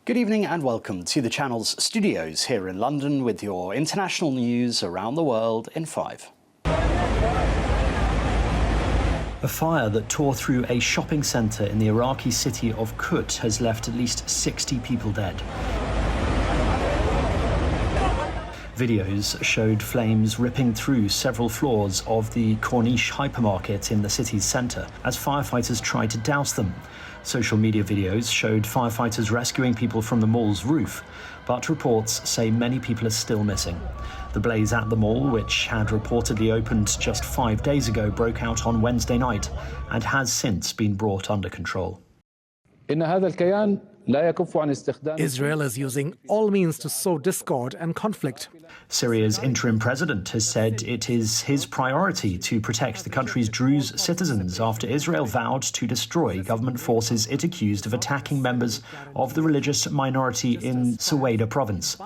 Good evening and welcome to the channel's studios here in London with your international news around the world in 5. A fire that tore through a shopping centre in the Iraqi city of Kut has left at least 60 people dead. Videos showed flames ripping through several floors of the Corniche hypermarket in the city's centre as firefighters tried to douse them. Social media videos showed firefighters rescuing people from the mall's roof, but reports say many people are still missing. The blaze at the mall, which had reportedly opened just 5 days ago, broke out on Wednesday night and has since been brought under control. Israel is using all means to sow discord and conflict. Syria's interim president has said it is his priority to protect the country's Druze citizens after Israel vowed to destroy government forces it accused of attacking members of the religious minority in Suwaida province.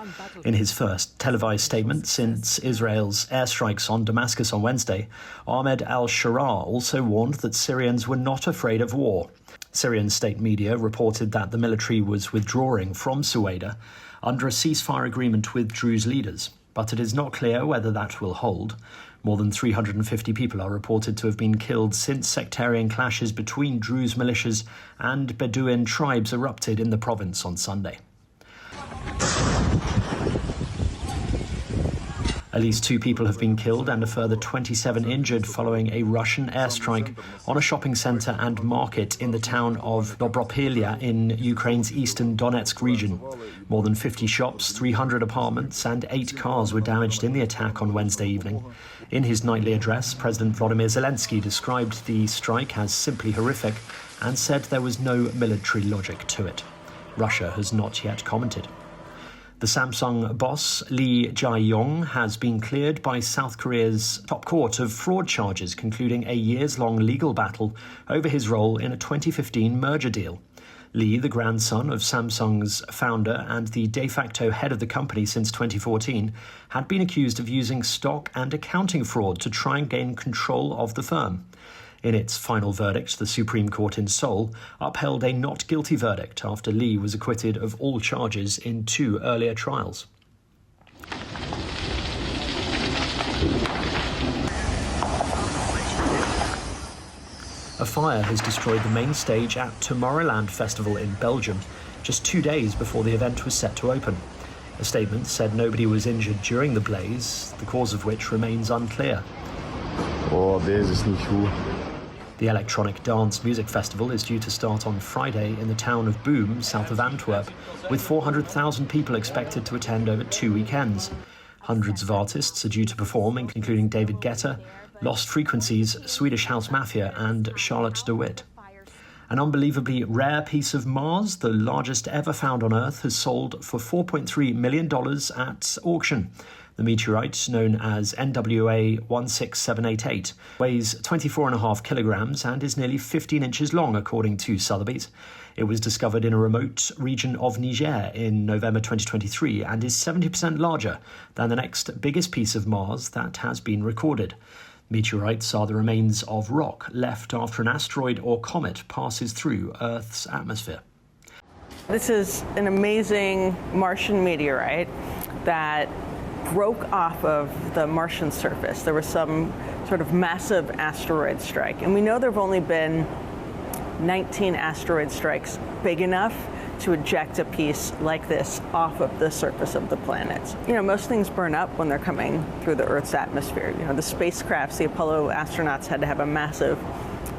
In his first televised statement since Israel's airstrikes on Damascus on Wednesday, Ahmed al-Sharaa also warned that Syrians were not afraid of war. Syrian state media reported that the military was withdrawing from Suwaida under a ceasefire agreement with Druze leaders, but it is not clear whether that will hold. More than 350 people are reported to have been killed since sectarian clashes between Druze militias and Bedouin tribes erupted in the province on Sunday. At least 2 people have been killed and a further 27 injured following a Russian airstrike on a shopping centre and market in the town of Dobropilya in Ukraine's eastern Donetsk region. More than 50 shops, 300 apartments and 8 cars were damaged in the attack on Wednesday evening. In his nightly address, President Volodymyr Zelensky described the strike as simply horrific and said there was no military logic to it. Russia has not yet commented. The Samsung boss, Lee Jae-yong, has been cleared by South Korea's top court of fraud charges, concluding a years-long legal battle over his role in a 2015 merger deal. Lee, the grandson of Samsung's founder and the de facto head of the company since 2014, had been accused of using stock and accounting fraud to try and gain control of the firm. In its final verdict, the Supreme Court in Seoul upheld a not guilty verdict after Lee was acquitted of all charges in 2 earlier trials. A fire has destroyed the main stage at Tomorrowland Festival in Belgium, just 2 days before the event was set to open. A statement said nobody was injured during the blaze, the cause of which remains unclear. The electronic dance music festival is due to start on Friday in the town of Boom, south of Antwerp, with 400,000 people expected to attend over 2 weekends. Hundreds of artists are due to perform, including David Guetta, Lost Frequencies, Swedish House Mafia and Charlotte de Witt. An unbelievably rare piece of Mars, the largest ever found on Earth, has sold for $4.3 million at auction. The meteorite, known as NWA 16788, weighs 24.5 kilograms and is nearly 15 inches long, according to Sotheby's. It was discovered in a remote region of Niger in November 2023 and is 70% larger than the next biggest piece of Mars that has been recorded. Meteorites are the remains of rock left after an asteroid or comet passes through Earth's atmosphere. This is an amazing Martian meteorite that broke off of the Martian surface. There was some sort of massive asteroid strike, and we know there have only been 19 asteroid strikes big enough to eject a piece like this off of the surface of the planet. You know, most things burn up when they're coming through the Earth's atmosphere. You know, the spacecrafts, the Apollo astronauts had to have a massive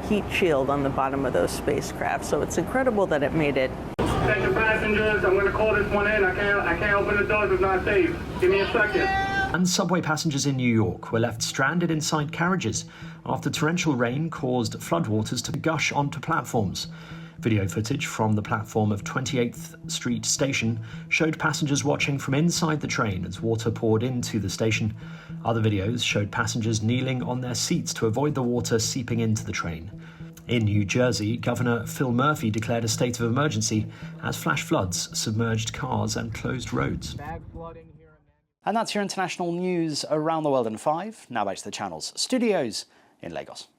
heat shield on the bottom of those spacecraft, so it's incredible that it made it. Attention passengers, I'm going to call this one in. I can't open the doors, it's not safe. Give me a second. And subway passengers in New York were left stranded inside carriages after torrential rain caused floodwaters to gush onto platforms. Video footage from the platform of 28th Street Station showed passengers watching from inside the train as water poured into the station. Other videos showed passengers kneeling on their seats to avoid the water seeping into the train. In New Jersey, Governor Phil Murphy declared a state of emergency as flash floods submerged cars and closed roads. And that's your international news around the world in 5. Now back to the channel's studios in Lagos.